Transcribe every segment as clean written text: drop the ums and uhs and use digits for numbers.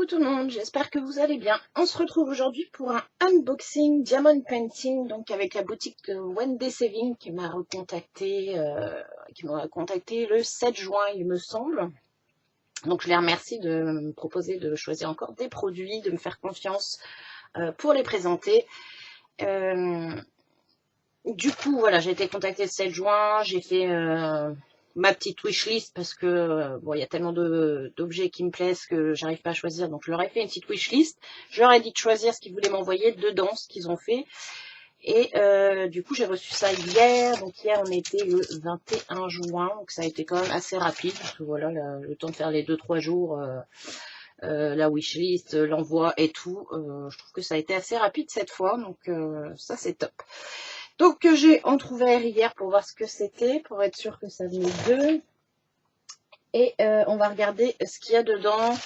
Coucou tout le monde, j'espère que vous allez bien. On se retrouve aujourd'hui pour un unboxing Diamond Painting, donc avec la boutique de Wendy Saving qui m'a contacté le 7 juin, il me semble. Donc je les remercie de me proposer de choisir encore des produits, de me faire confiance pour les présenter. Du coup, voilà, j'ai été contactée le 7 juin, j'ai fait ma petite wishlist parce que bon, il y a tellement d'objets qui me plaisent que j'arrive pas à choisir, donc je leur ai fait une petite wishlist. Je leur ai dit de choisir ce qu'ils voulaient m'envoyer dedans, ce qu'ils ont fait. Et du coup, j'ai reçu ça hier. Donc hier, on était le 21 juin, donc ça a été quand même assez rapide. Parce que voilà, le temps de faire les 2-3 jours, la wishlist, l'envoi et tout. Je trouve que ça a été assez rapide cette fois, donc ça c'est top. Donc j'ai entrouvert hier pour voir ce que c'était, pour être sûr que ça venait d'eux. Et on va regarder ce qu'il y a dedans.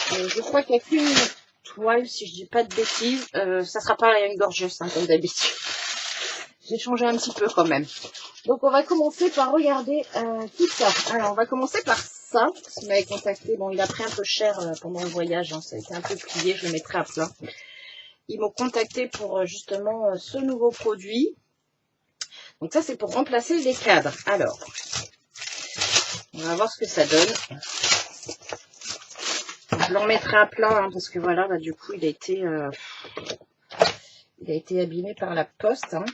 Je crois qu'il n'y a qu'une toile, si je dis pas de bêtises. Ça sera pas une gorgeuse, hein, comme d'habitude. J'ai changé un petit peu quand même. Donc on va commencer par regarder tout ça. Alors on va commencer par ça. Il m'avait contacté. Bon, il a pris un peu cher pendant le voyage. Hein, ça a été un peu plié. Je le mettrai à plat. Ils m'ont contacté pour justement ce nouveau produit. Donc ça, c'est pour remplacer les cadres. Alors, on va voir ce que ça donne. Je le remettrai à plat, hein, parce que voilà, bah, du coup, il a été abîmé par la poste. Hein.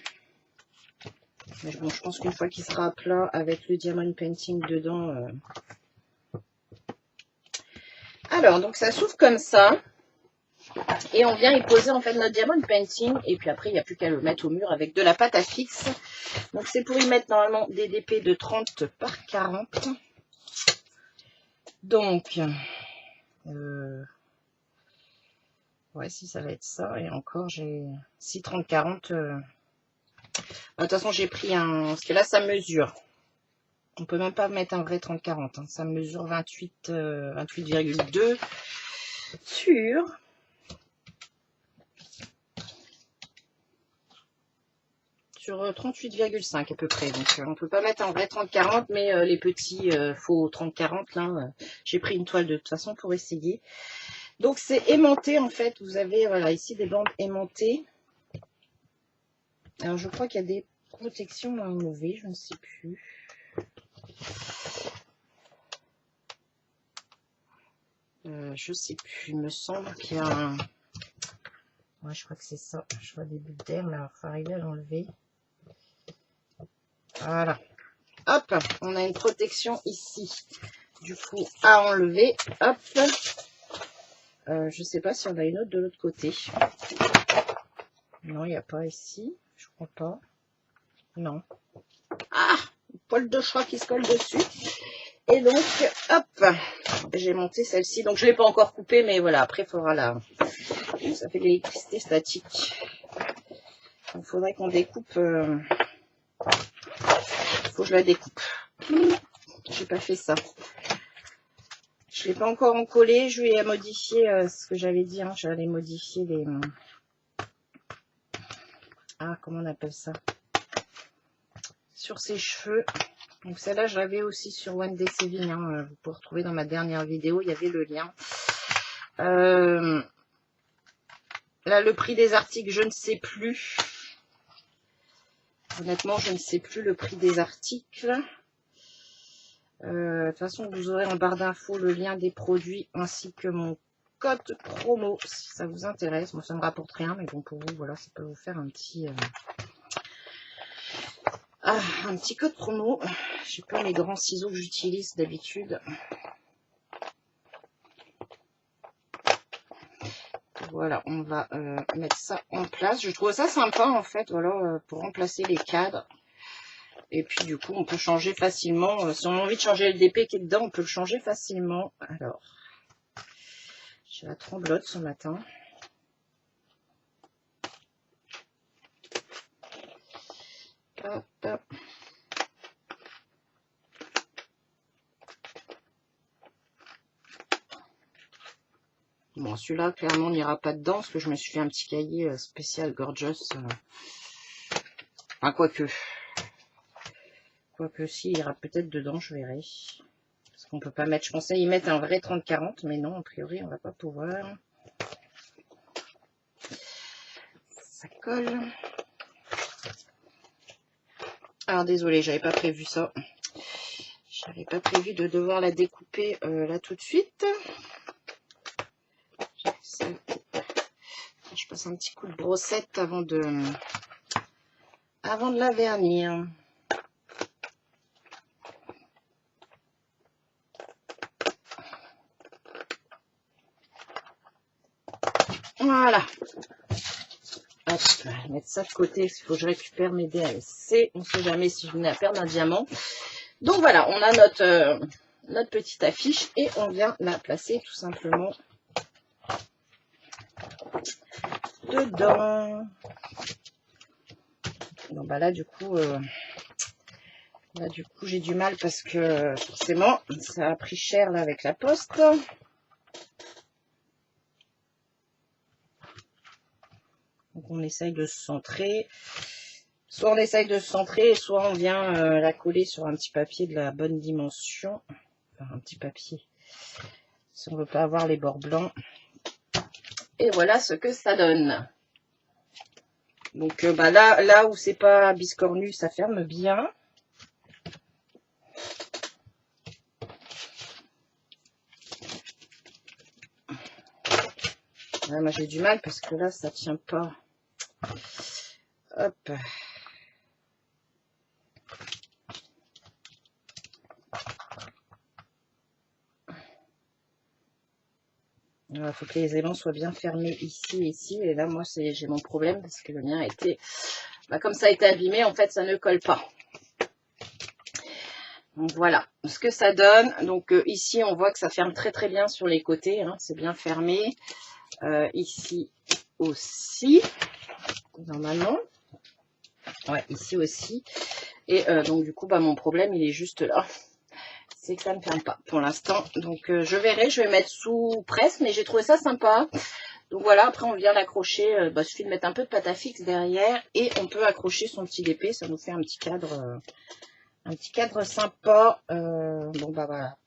Mais bon, je pense qu'une fois qu'il sera à plat, avec le Diamond Painting dedans... Alors, donc ça s'ouvre comme ça. Et on vient y poser en fait notre Diamond Painting. Et puis après, il n'y a plus qu'à le mettre au mur avec de la pâte à fixe. Donc c'est pour y mettre normalement des DP de 30 par 40. Donc, ouais, si ça va être ça. Et encore, j'ai 6, 30, 40. De toute façon, j'ai pris un... Parce que là, ça mesure. On peut même pas mettre un vrai 30-40. Hein. Ça mesure 28,2 sur 38,5 à peu près. Donc on peut pas mettre un vrai 30-40, mais les petits faux 30-40, là, j'ai pris une toile de toute façon pour essayer. Donc c'est aimanté en fait. Vous avez voilà ici des bandes aimantées. Alors je crois qu'il y a des protections à enlever, je ne sais plus. Je sais plus, il me semble qu'il y a un... Ouais, je crois que c'est ça. Je vois des bulles d'air, mais il faut arriver à l'enlever. Voilà. Hop, on a une protection ici. Du coup, à enlever. Hop. Je sais pas si on a une autre de l'autre côté. Non, il n'y a pas ici. Je crois pas. Non. Ah, une poil de chat qui se colle dessus. Et donc, hop, j'ai monté celle-ci. Donc, je ne l'ai pas encore coupée, mais voilà, après, il faudra la... Ça fait de l'électricité statique. Donc, il faudrait qu'on découpe... Il faut que je la découpe. J'ai pas fait ça. Je ne l'ai pas encore encollé. Je vais modifier ce que j'avais dit. Hein. J'allais modifier les... Ah, comment on appelle ça? Sur ses cheveux. Donc celle-là, je l'avais aussi sur Wendy Saving. Hein. Vous pouvez retrouver dans ma dernière vidéo. Il y avait le lien. Là, le prix des articles, je ne sais plus. Honnêtement, je ne sais plus le prix des articles. De toute façon, vous aurez en barre d'infos le lien des produits ainsi que mon code promo si ça vous intéresse. Moi, ça ne me rapporte rien, mais bon, pour vous, voilà, ça peut vous faire un petit code promo. J'ai pas mes grands ciseaux que j'utilise d'habitude. Voilà, on va mettre ça en place. Je trouve ça sympa en fait, voilà, pour remplacer les cadres. Et puis du coup, on peut changer facilement. Si on a envie de changer le DP qui est dedans, on peut le changer facilement. Alors, j'ai la tremblote ce matin. Hop, hop. Bon, celui-là, clairement, on n'ira pas dedans parce que je me suis fait un petit cahier spécial Gorgeous. Enfin, quoique si, il ira peut-être dedans, je verrai. Parce qu'on peut pas mettre, je pensais y mettre un vrai 30-40, mais non, a priori, on va pas pouvoir. Ça colle. Alors, désolé, j'avais pas prévu ça. J'avais pas prévu de devoir la découper là tout de suite. Je passe un petit coup de brossette avant de la vernir. Voilà. Hop, je vais mettre ça de côté, parce qu'il faut que je récupère mes DMC. On ne sait jamais si je venais à perdre un diamant. Donc voilà, on a notre petite affiche et on vient la placer tout simplement dedans. Donc bah là du coup j'ai du mal parce que forcément ça a pris cher là avec la poste. Donc on essaye de se centrer. Soit on essaye de se centrer, soit on vient la coller sur un petit papier de la bonne dimension. Enfin, un petit papier. Si on veut pas avoir les bords blancs. Et voilà ce que ça donne. Donc bah là où c'est pas biscornu, ça ferme bien. Ouais, moi j'ai du mal parce que là ça tient pas. Hop. Il faut que les aimants soient bien fermés ici et ici. Et là moi j'ai mon problème parce que le mien a été, comme ça a été abîmé, en fait ça ne colle pas. Donc voilà ce que ça donne. Donc ici on voit que ça ferme très très bien sur les côtés, hein, c'est bien fermé. Ici aussi, normalement. Ouais, ici aussi. Et donc du coup mon problème il est juste là. C'est que ça ne ferme pas pour l'instant. Donc je verrai, je vais mettre sous presse, mais j'ai trouvé ça sympa. Donc voilà, après on vient l'accrocher, il suffit de mettre un peu de pâte à fixe derrière et on peut accrocher son petit DP, ça nous fait un petit cadre sympa. Bon bah voilà,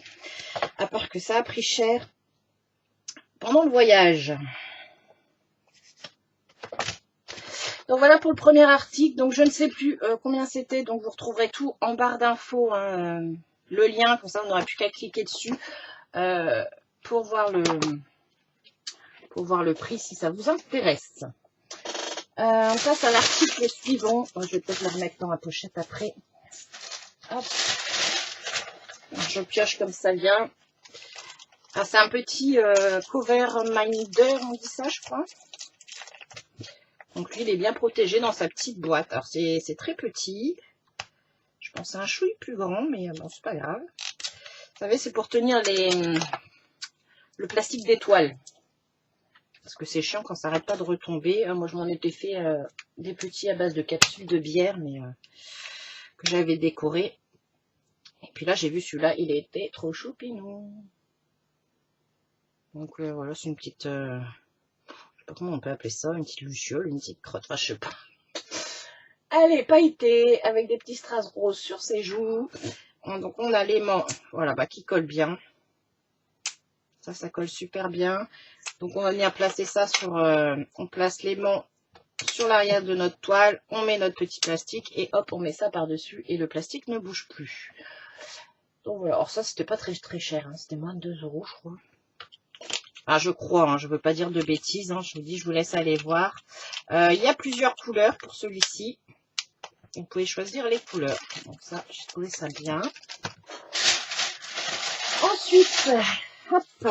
à part que ça a pris cher pendant le voyage. Donc voilà pour le premier article, donc je ne sais plus combien c'était, donc vous retrouverez tout en barre d'infos, hein, le lien, comme ça on n'aura plus qu'à cliquer dessus pour voir le prix si ça vous intéresse. On passe à l'article suivant. Je vais peut-être le remettre dans la pochette après. Hop. Je pioche comme ça vient. Ah, c'est un petit cover minder, on dit ça je crois. Donc lui il est bien protégé dans sa petite boîte. Alors c'est très petit. Je pense que c'est un chouille plus grand, mais bon c'est pas grave. Vous savez, c'est pour tenir le plastique d'étoile. Parce que c'est chiant quand ça n'arrête pas de retomber. Moi, je m'en étais fait des petits à base de capsules de bière, mais que j'avais décoré. Et puis là, j'ai vu celui-là, il était trop choupinou. Donc voilà, c'est une petite... je sais pas comment on peut appeler ça, une petite luciole, une petite crotte, enfin, je sais pas. Elle est pailletée, avec des petits strass roses sur ses joues. Donc on a l'aimant, voilà, qui colle bien. Ça colle super bien. Donc on va venir placer ça sur... on place l'aimant sur l'arrière de notre toile. On met notre petit plastique et hop, on met ça par-dessus. Et le plastique ne bouge plus. Donc voilà. Alors ça, c'était pas très très cher. Hein. C'était moins de 2 € je crois. Ah, je crois. Hein. Je veux pas dire de bêtises. Hein. Je vous dis, je vous laisse aller voir. Il y a plusieurs couleurs pour celui-ci. Vous pouvez choisir les couleurs. Donc ça, j'ai trouvé ça bien. Ensuite, hop.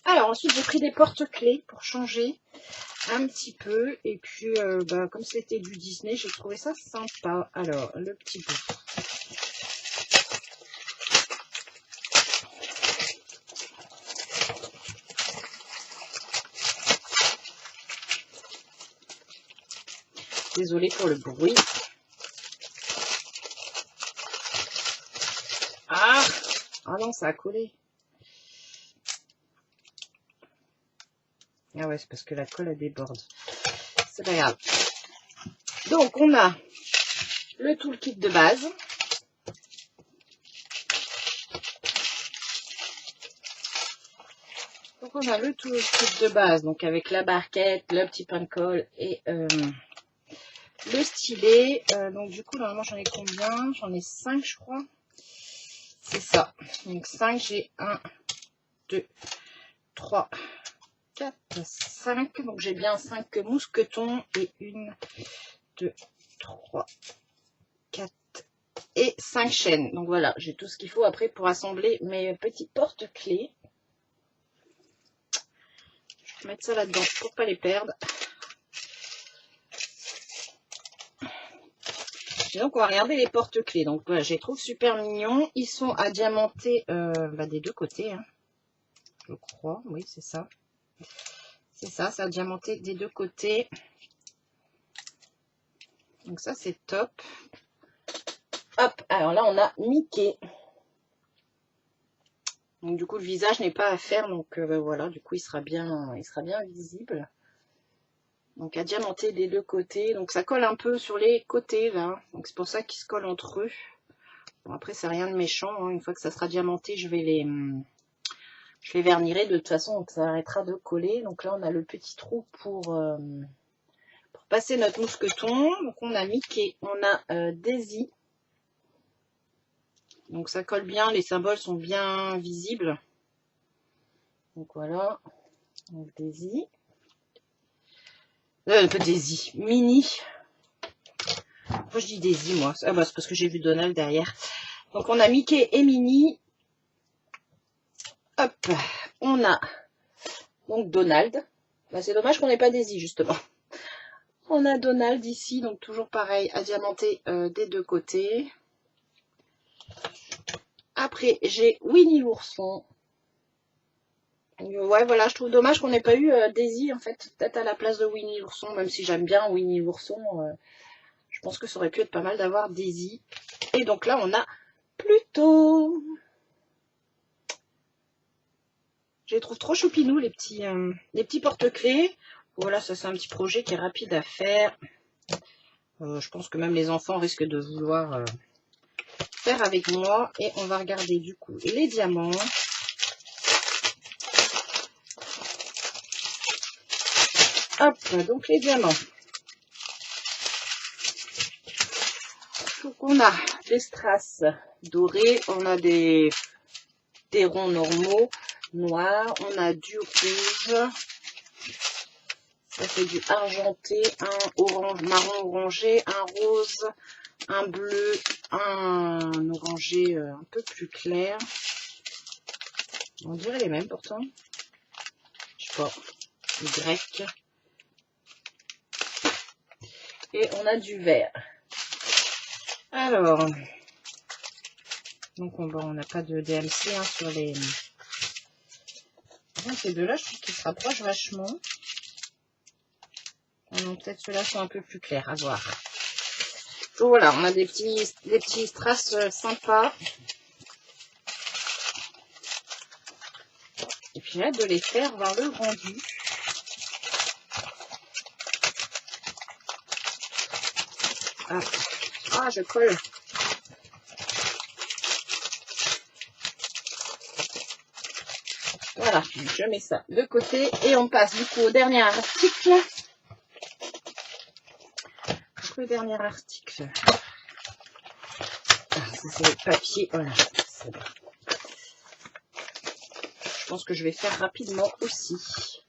Alors ensuite j'ai pris des porte-clés pour changer un petit peu. Et puis comme c'était du Disney, j'ai trouvé ça sympa. Alors le petit bout. Désolée pour le bruit. Ah non, ça a collé. Ah ouais, c'est parce que la colle elle déborde. C'est pas grave. Donc on a le toolkit de base. Donc on a le tout kit de base, donc avec la barquette, le petit pain de colle et le stylet. Donc du coup normalement j'en ai combien? J'en ai 5 je crois. C'est ça. Donc 5, j'ai 1, 2, 3, 4, 5. Donc j'ai bien 5 mousquetons et 1, 2, 3, 4 et 5 chaînes. Donc voilà, j'ai tout ce qu'il faut après pour assembler mes petits porte-clés. Je vais mettre ça là-dedans pour pas les perdre. Et donc on va regarder les porte-clés. Donc voilà, je les trouve super mignons. Ils sont à diamanter des deux côtés, hein, je crois. Oui, c'est ça. C'est ça, ça a diamanté des deux côtés. Donc ça, c'est top. Hop, alors là, on a Mickey. Donc du coup, le visage n'est pas à faire. Donc voilà, du coup, il sera bien visible. Donc à diamanter des deux côtés. Donc ça colle un peu sur les côtés, là. Donc c'est pour ça qu'ils se collent entre eux. Bon, après, c'est rien de méchant, hein. Une fois que ça sera diamanté, je vais les vernirai de toute façon, donc ça arrêtera de coller. Donc là, on a le petit trou pour passer notre mousqueton. Donc on a Mickey, on a Daisy. Donc ça colle bien, les symboles sont bien visibles. Donc voilà, donc Daisy. Pas Daisy, Minnie. Pourquoi je dis Daisy, moi? Ah bah c'est parce que j'ai vu Donald derrière. Donc on a Mickey et Minnie. Hop, on a donc Donald. Bah, c'est dommage qu'on n'ait pas Daisy, justement. On a Donald ici, donc toujours pareil, à diamanter des deux côtés. Après, j'ai Winnie l'ourson. Ouais, voilà, je trouve dommage qu'on n'ait pas eu Daisy, en fait, peut-être à la place de Winnie l'ourson, même si j'aime bien Winnie l'ourson. Je pense que ça aurait pu être pas mal d'avoir Daisy. Et donc là, on a Pluto. Je les trouve trop choupinous, les petits porte-clés. Voilà, ça c'est un petit projet qui est rapide à faire. Je pense que même les enfants risquent de vouloir faire avec moi. Et on va regarder du coup les diamants. Hop, donc les diamants. Donc on a des strass dorés, on a des ronds normaux, noirs, on a du rouge, ça fait du argenté, un orange, marron orangé, un rose, un bleu, un orangé un peu plus clair. On dirait les mêmes pourtant. Je sais pas, du grec. Et on a du vert. Alors, donc on n'a pas de DMC hein, sur les... Ces deux-là, je trouve qu'ils se rapprochent vachement. Peut-être ceux-là sont un peu plus clairs, à voir. Donc voilà, on a des petits strass sympas. Et puis j'ai hâte de les faire vers le rendu. Ah, je colle. Voilà, je mets ça de côté et on passe du coup au dernier article. Donc, le dernier article. Ah, ça c'est le papier. Voilà, c'est bon. Je pense que je vais faire rapidement aussi.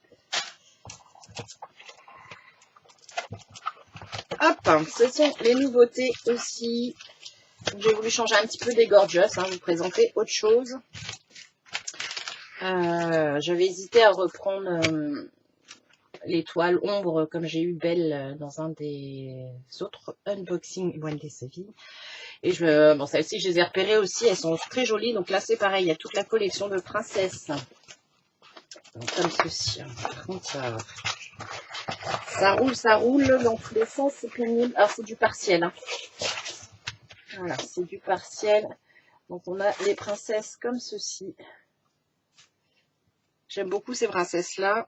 Hop, ce sont les nouveautés aussi. J'ai voulu changer un petit peu des gorgeous, hein, vous présenter autre chose. J'avais hésité à reprendre les toiles ombre comme j'ai eu Belle dans un des autres unboxing Wendy Seville. Et bon, celles-ci je les ai repérées aussi, elles sont très jolies. Donc là c'est pareil, il y a toute la collection de princesses. Donc, comme ceci. Par contre ça roule dans tous les sens, c'est pénible. Alors c'est du partiel. Hein. Voilà, c'est du partiel. Donc on a les princesses comme ceci. J'aime beaucoup ces princesses-là.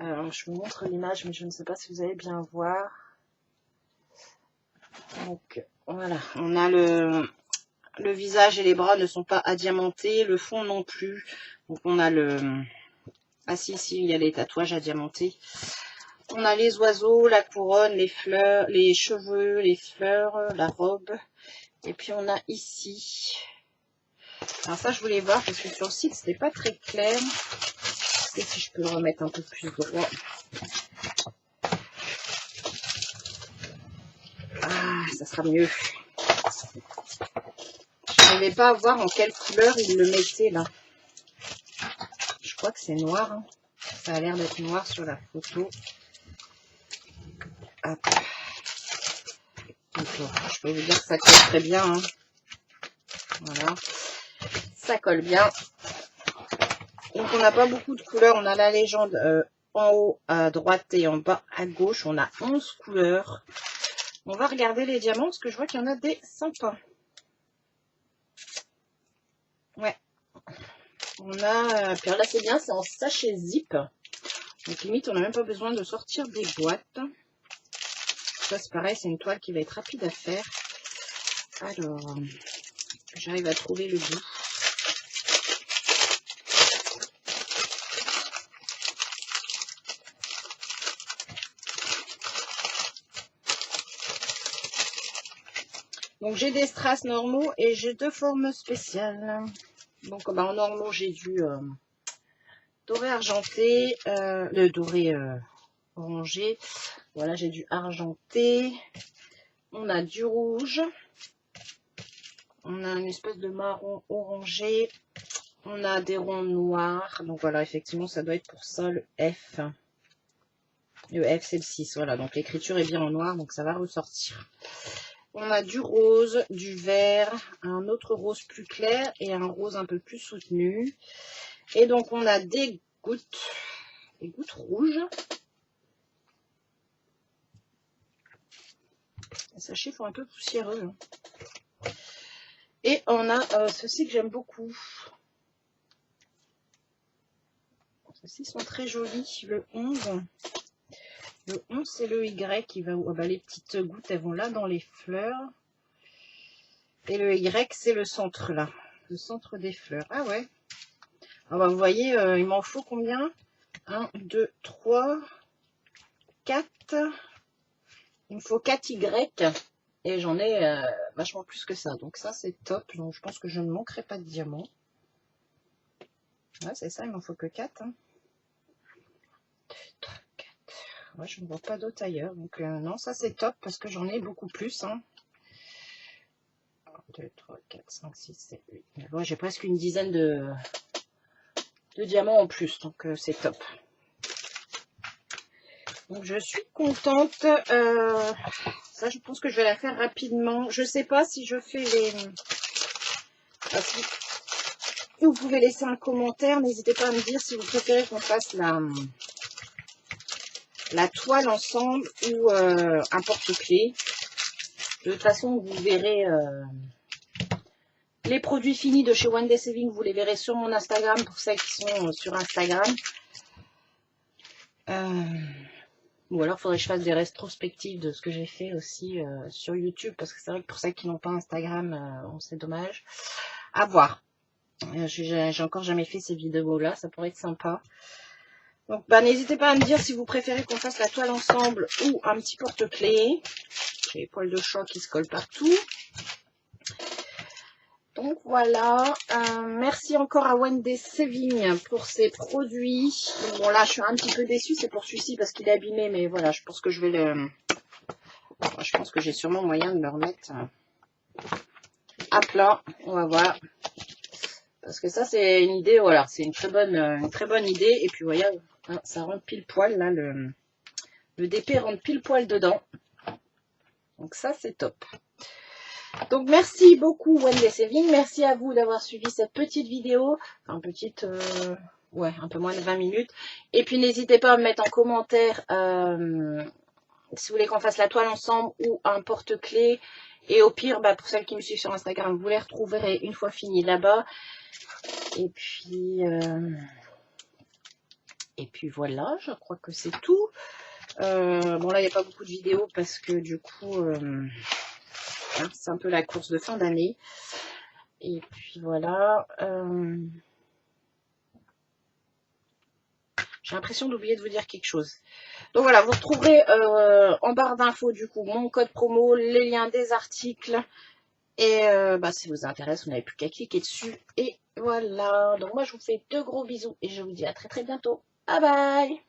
Alors, je vous montre l'image, mais je ne sais pas si vous allez bien voir. Donc, voilà. On a le visage et les bras ne sont pas adiamantés. Le fond non plus. Donc, on a Ah si, si, il y a les tatouages à diamanter. On a les oiseaux, la couronne, les fleurs, les cheveux, les fleurs, la robe. Et puis on a ici. Alors ça, je voulais voir parce que sur le site, c'était pas très clair. Et si je peux le remettre un peu plus droit. Ah, ça sera mieux. Je n'arrivais pas à voir en quelle couleur il le mettait là. Je crois que c'est noir. Hein. Ça a l'air d'être noir sur la photo. Hop. Donc, je peux vous dire que ça colle très bien. Hein. Voilà. Ça colle bien. Donc on n'a pas beaucoup de couleurs. On a la légende en haut à droite et en bas à gauche. On a 11 couleurs. On va regarder les diamants parce que je vois qu'il y en a des sympas. Ouais. On a... Puis là c'est bien, c'est en sachet zip. Donc limite on n'a même pas besoin de sortir des boîtes. Ça c'est pareil, c'est une toile qui va être rapide à faire. Alors, j'arrive à trouver le bout. Donc j'ai des strass normaux et j'ai 2 formes spéciales. Donc en normaux j'ai du doré argenté, le doré orangé. Voilà, j'ai du argenté. On a du rouge. On a une espèce de marron orangé. On a des ronds noirs. Donc voilà, effectivement, ça doit être pour ça le F. Le F, c'est le 6. Voilà, donc l'écriture est bien en noir, donc ça va ressortir. On a du rose, du vert, un autre rose plus clair et un rose un peu plus soutenu. Et donc, on a des gouttes rouges. Les sachets font un peu poussiéreux. Hein. Et on a ceux-ci que j'aime beaucoup. Ceux-ci sont très jolis. Le 11. Le 11, c'est le Y qui va... Oh, bah, les petites gouttes, elles vont là dans les fleurs. Et le Y, c'est le centre là. Le centre des fleurs. Ah ouais. Ah bah, vous voyez, il m'en faut combien? 1, 2, 3, 4. Il me faut 4 Y. Et j'en ai vachement plus que ça. Donc ça, c'est top. Donc je pense que je ne manquerai pas de diamants. Ouais, c'est ça, il m'en faut que 4. Hein. 2, 3, 4. Ouais, je ne vois pas d'autres ailleurs. Donc non, ça c'est top parce que j'en ai beaucoup plus. Hein. 1, 2, 3, 4, 5, 6, 7, 8. Ouais, j'ai presque une dizaine de diamants en plus. Donc c'est top. Donc je suis contente. Ça, je pense que je vais la faire rapidement. Je sais pas si je fais les... Vous pouvez laisser un commentaire. N'hésitez pas à me dire si vous préférez qu'on fasse la toile ensemble ou un porte-clés. De toute façon, vous verrez les produits finis de chez One Day Saving. Vous les verrez sur mon Instagram pour celles qui sont sur Instagram. Ou alors, il faudrait que je fasse des rétrospectives de ce que j'ai fait aussi sur YouTube. Parce que c'est vrai que pour celles qui n'ont pas Instagram, c'est dommage. À voir. J'ai encore jamais fait ces vidéos-là. Ça pourrait être sympa. Donc, bah, n'hésitez pas à me dire si vous préférez qu'on fasse la toile ensemble ou un petit porte-clés. J'ai les poils de chat qui se collent partout. Donc, voilà. Merci encore à One Day Saving pour ces produits. Donc, bon, là, je suis un petit peu déçue. C'est pour celui-ci parce qu'il est abîmé. Mais voilà, je pense que je vais le... Je pense que j'ai sûrement moyen de le remettre à plat. On va voir. Parce que ça, c'est une idée. Voilà, c'est une très bonne idée. Et puis, vous voyez, ça rentre pile poil, là, le DP rentre pile poil dedans. Donc ça, c'est top. Donc merci beaucoup One Day Saving. Merci à vous d'avoir suivi cette petite vidéo. Enfin, petite, ouais, un peu moins de 20 minutes. Et puis n'hésitez pas à me mettre en commentaire si vous voulez qu'on fasse la toile ensemble ou un porte-clés. Et au pire, bah, pour celles qui me suivent sur Instagram, vous les retrouverez une fois fini là-bas. Et puis voilà, je crois que c'est tout. Bon là, il n'y a pas beaucoup de vidéos parce que du coup... c'est un peu la course de fin d'année. Et puis voilà. J'ai l'impression d'oublier de vous dire quelque chose. Donc voilà, vous retrouverez en barre d'infos du coup mon code promo, les liens des articles. Et bah, si vous intéresse, vous n'avez plus qu'à cliquer dessus. Et voilà, donc moi je vous fais de gros bisous et je vous dis à très très bientôt. Bye bye!